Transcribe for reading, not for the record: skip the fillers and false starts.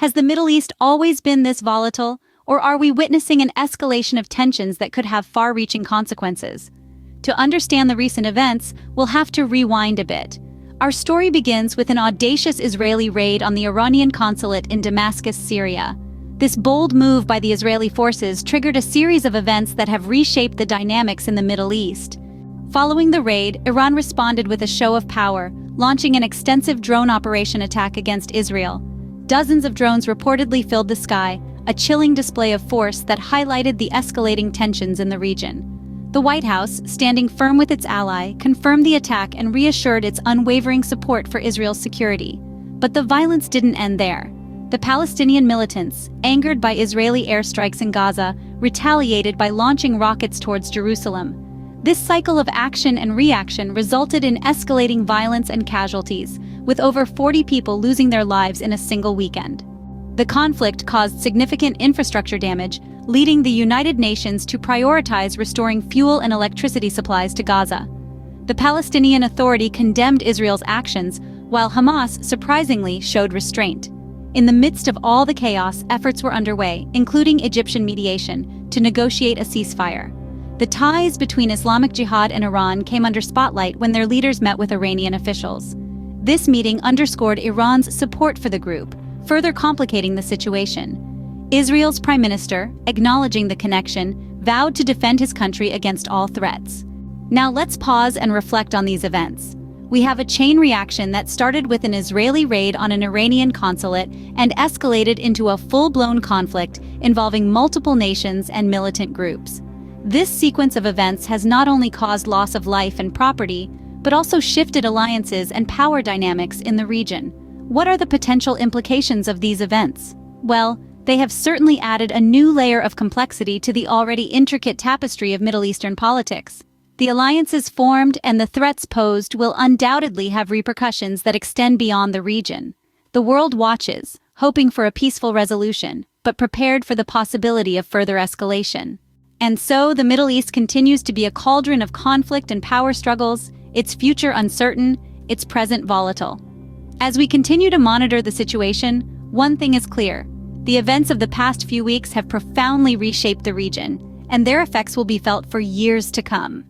Has the Middle East always been this volatile, or are we witnessing an escalation of tensions that could have far-reaching consequences? To understand the recent events, we'll have to rewind a bit. Our story begins with an audacious Israeli raid on the Iranian consulate in Damascus, Syria. This bold move by the Israeli forces triggered a series of events that have reshaped the dynamics in the Middle East. Following the raid, Iran responded with a show of power, launching an extensive drone operation attack against Israel. Dozens of drones reportedly filled the sky, a chilling display of force that highlighted the escalating tensions in the region. The White House, standing firm with its ally, confirmed the attack and reassured its unwavering support for Israel's security. But the violence didn't end there. The Palestinian militants, angered by Israeli airstrikes in Gaza, retaliated by launching rockets towards Jerusalem. This cycle of action and reaction resulted in escalating violence and casualties, with over 40 people losing their lives in a single weekend. The conflict caused significant infrastructure damage, leading the United Nations to prioritize restoring fuel and electricity supplies to Gaza. The Palestinian Authority condemned Israel's actions, while Hamas surprisingly showed restraint. In the midst of all the chaos, efforts were underway, including Egyptian mediation, to negotiate a ceasefire. The ties between Islamic Jihad and Iran came under spotlight when their leaders met with Iranian officials. This meeting underscored Iran's support for the group, further complicating the situation. Israel's prime minister, acknowledging the connection, vowed to defend his country against all threats. Now let's pause and reflect on these events. We have a chain reaction that started with an Israeli raid on an Iranian consulate and escalated into a full-blown conflict involving multiple nations and militant groups. This sequence of events has not only caused loss of life and property, but also shifted alliances and power dynamics in the region. What are the potential implications of these events? Well, they have certainly added a new layer of complexity to the already intricate tapestry of Middle Eastern politics. The alliances formed and the threats posed will undoubtedly have repercussions that extend beyond the region. The world watches, hoping for a peaceful resolution, but prepared for the possibility of further escalation. And so the Middle East continues to be a cauldron of conflict and power struggles, its future uncertain, its present volatile. As we continue to monitor the situation, one thing is clear. The events of the past few weeks have profoundly reshaped the region, and their effects will be felt for years to come.